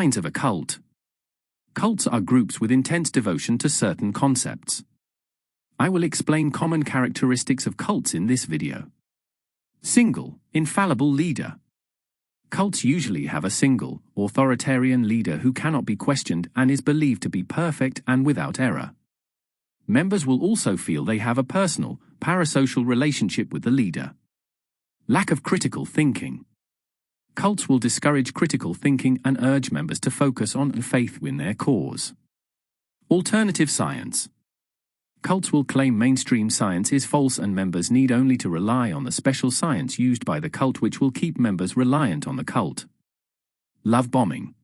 Signs of a cult. Cults are groups with intense devotion to certain concepts. I will explain common characteristics of cults in this video. Single, infallible leader. Cults usually have a single, authoritarian leader who cannot be questioned and is believed to be perfect and without error. Members will also feel they have a personal, parasocial relationship with the leader. Lack of critical thinking. Cults will discourage critical thinking and urge members to focus on faith in their cause. Alternative science. Cults will claim mainstream science is false and members need only to rely on the special science used by the cult, which will keep members reliant on the cult. Love bombing.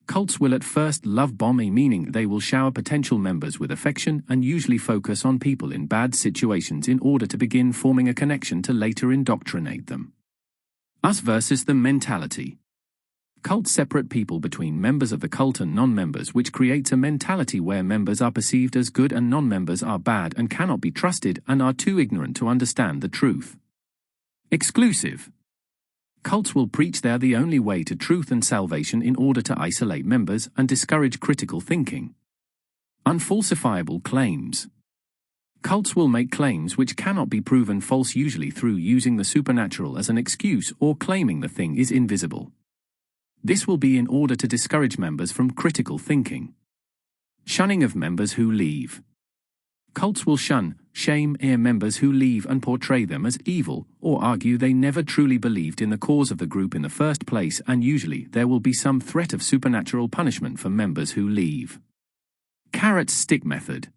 Cults will at first love bomb, meaning they will shower potential members with affection and usually focus on people in bad situations in order to begin forming a connection to later indoctrinate them. Us versus them mentality. Cults separate people between members of the cult and non-members, which creates a mentality where members are perceived as good and non-members are bad and cannot be trusted and are too ignorant to understand the truth. Exclusive. Cults will preach they are the only way to truth and salvation in order to isolate members and discourage critical thinking. Unfalsifiable claims. Cults will make claims which cannot be proven false, usually through using the supernatural as an excuse or claiming the thing is invisible. This will be in order to discourage members from critical thinking. Shunning of members who leave. Cults will shun, shame members who leave and portray them as evil, or argue they never truly believed in the cause of the group in the first place, and usually there will be some threat of supernatural punishment for members who leave. Carrot-stick method.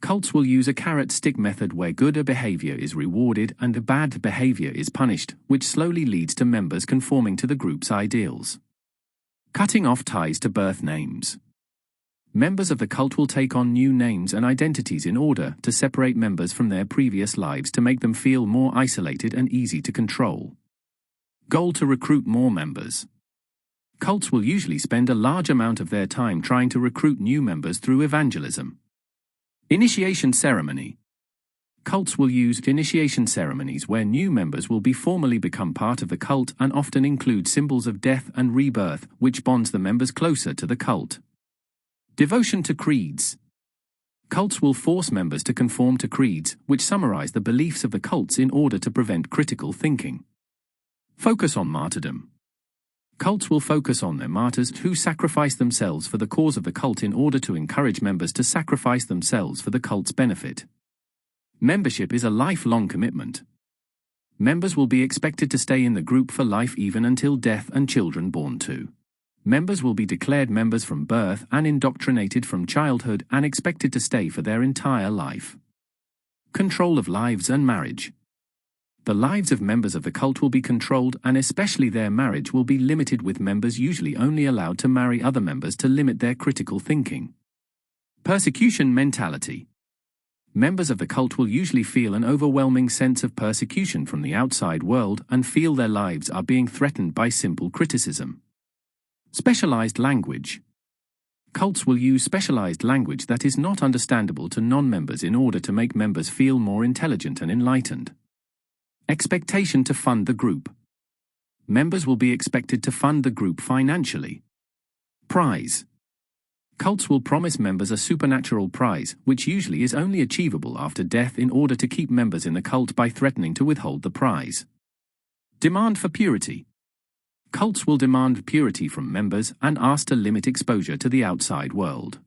Cults will use a carrot-stick method where good behavior is rewarded and bad behavior is punished, which slowly leads to members conforming to the group's ideals. Cutting off ties to birth names. Members of the cult will take on new names and identities in order to separate members from their previous lives to make them feel more isolated and easy to control. Goal to recruit more members. Cults will usually spend a large amount of their time trying to recruit new members through evangelism. Initiation ceremony. Cults will use initiation ceremonies where new members will be formally become part of the cult and often include symbols of death and rebirth, which bonds the members closer to the cult. Devotion to creeds. Cults will force members to conform to creeds, which summarize the beliefs of the cults in order to prevent critical thinking. Focus on martyrdom. Cults will focus on their martyrs who sacrifice themselves for the cause of the cult in order to encourage members to sacrifice themselves for the cult's benefit. Membership is a lifelong commitment. Members will be expected to stay in the group for life, even until death and children born to. Members will be declared members from birth and indoctrinated from childhood and expected to stay for their entire life. Control of lives and marriage. The lives of members of the cult will be controlled, and especially their marriage will be limited, with members usually only allowed to marry other members to limit their critical thinking. Persecution mentality. Members of the cult will usually feel an overwhelming sense of persecution from the outside world and feel their lives are being threatened by simple criticism. Specialized language. Cults will use specialized language that is not understandable to non-members in order to make members feel more intelligent and enlightened. Expectation to fund the group. Members will be expected to fund the group financially. Prize. Cults will promise members a supernatural prize, which usually is only achievable after death, in order to keep members in the cult by threatening to withhold the prize. Demand for purity. Cults will demand purity from members and ask to limit exposure to the outside world.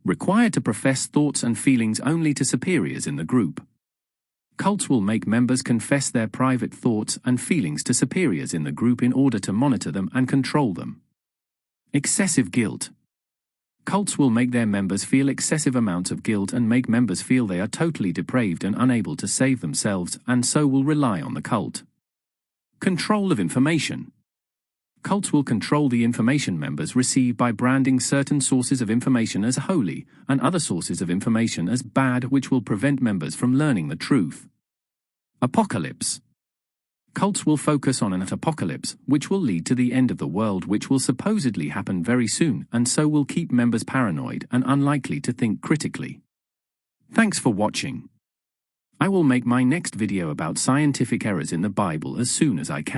Required to profess thoughts and feelings only to superiors in the group. Cults will make members confess their private thoughts and feelings to superiors in the group in order to monitor them and control them. Excessive guilt. Cults will make their members feel excessive amounts of guilt and make members feel they are totally depraved and unable to save themselves, and so will rely on the cult. Control of information. Cults will control the information members receive by branding certain sources of information as holy and other sources of information as bad, which will prevent members from learning the truth. Apocalypse. Cults will focus on an apocalypse, which will lead to the end of the world, which will supposedly happen very soon, and so will keep members paranoid and unlikely to think critically. Thanks for watching. I will make my next video about scientific errors in the Bible as soon as I can.